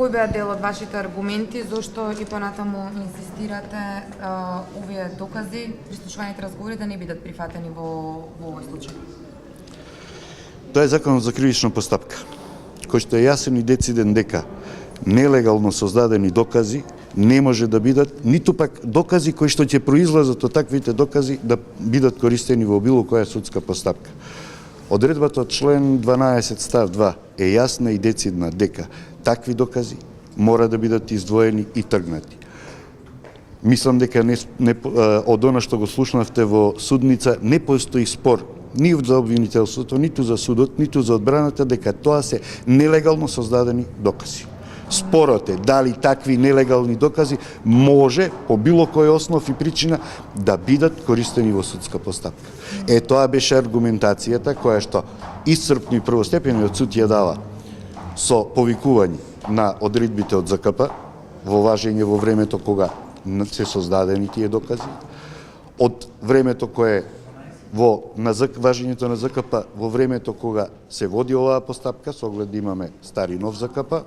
кој беа дел од вашите аргументи, зошто и понатаму инсистирате овие докази, прислушуваните разговори да не бидат прифатени во овој случај? Тоа е законот за кривична постапка, кој што е јасен и дециден дека нелегално создадени докази не може да бидат, ниту пак докази кои што ќе произлезат од таквите докази да бидат користени во било која судска постапка. Одредбата од член 12 став 2 е јасна и децидна дека такви докази мора да бидат издвоени и тргнати. Мислам дека од она што го слушнавте во судница не постои спор ни за обвинителството, ниту за судот, ниту за одбраната дека тоа се нелегално создадени докази. Спорот е дали такви нелегални докази може по било кој основ и причина да бидат користени во судска постапка. Тоа беше аргументацијата која што исцрпно и првостепениот суд ја дава со повикување на одредбите од ЗКП во важење во времето кога се создадени тие докази, од времето кое важењето на ЗКП во времето кога се води оваа постапка, со оглед да имаме стари нов ЗКП,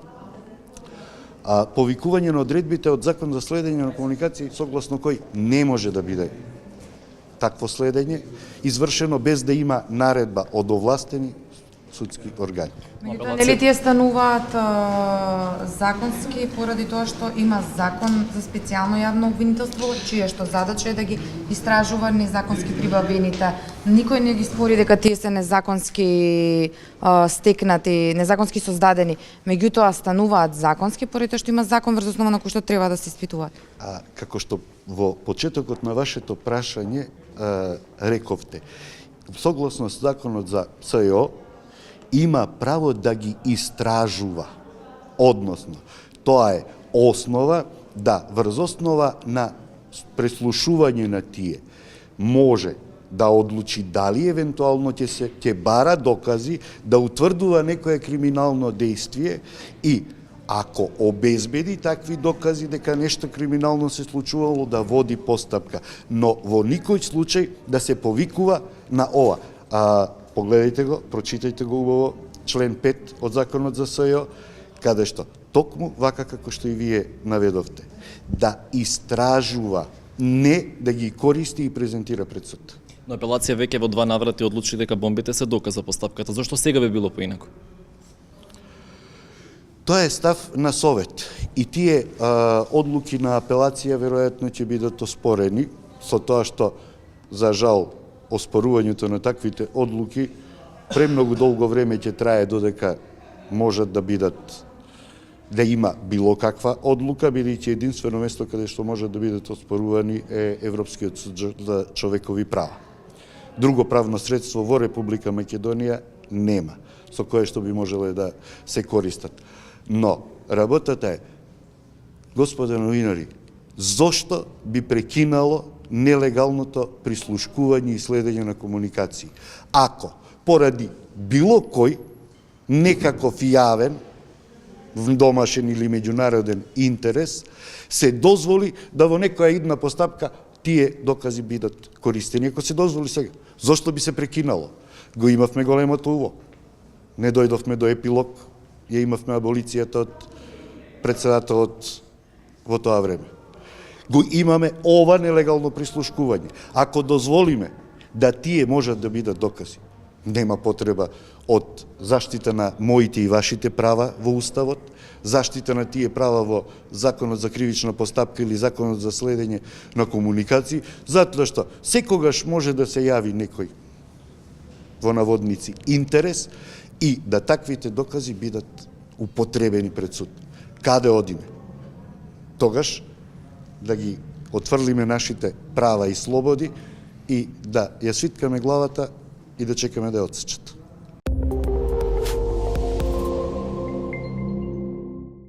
повикување на одредбите од Закон за следење на комуникации, согласно кој не може да биде такво следење извршено без да има наредба од овластени судски органи. Меѓутоа, нели тие стануваат законски поради тоа што има закон за специјално јавно обвинителство, чија што задача е да ги истражува незаконски прибавените. Никој не ги спори дека тие се незаконски стекнати, незаконски создадени. Меѓутоа, стануваат законски поради тоа што има закон врз основа на кој што треба да се испитуваат. Како што во почетокот на вашето прашање рековте, согласно законот за СЈО, има право да ги истражува. Односно, тоа е основа да врз основа на преслушување на тие може да одлучи дали евентуално ќе бара докази да утврдува некое криминално дејствие и ако обезбеди такви докази дека нешто криминално се случувало да води постапка, но во никој случај да се повикува на ова. Погледајте го, прочитајте го убаво, член 5 од Законот за СЈО, каде што токму вака како што и вие наведовте, да истражува, не да ги користи и презентира пред суд. Но апелација веќе во 2 наврати одлучи дека бомбите се доказ за постапката. Зошто сега би било поинаку? Тоа е став на Совет и тие одлуки на апелација веројатно ќе бидат оспорени со тоа што, за жал, оспорувањето на таквите одлуки премногу долго време ќе трае додека можат да бидат, да има било каква одлука, бидејќи единствено место каде што можат да бидат оспорувани е Европскиот суд за човекови права. Друго правно средство во Република Македонија нема, со кое што би можеле да се користат. Но работата е, господа новинари, зошто би прекинало нелегалното прислушкување и следење на комуникации? Ако поради било кој некаков јавен, домашен или меѓународен интерес се дозволи да во некоја идна постапка тие докази бидат користени. Ако се дозволи сега, зошто би се прекинало? Го имавме големото уво. Не дојдовме до епилог, ја имавме аболицијата од председателот во тоа време. Го имаме ова нелегално прислушкување. Ако дозволиме да тие можат да бидат докази, нема потреба од заштита на моите и вашите права во Уставот, заштита на тие права во Законот за кривична постапка или Законот за следење на комуникации, затоа што секогаш може да се јави некој во наводници интерес и да таквите докази бидат употребени пред суд. Каде одиме? Тогаш да ги отфрлиме нашите права и слободи и да ја свиткаме главата и да чекаме да ја отсечат.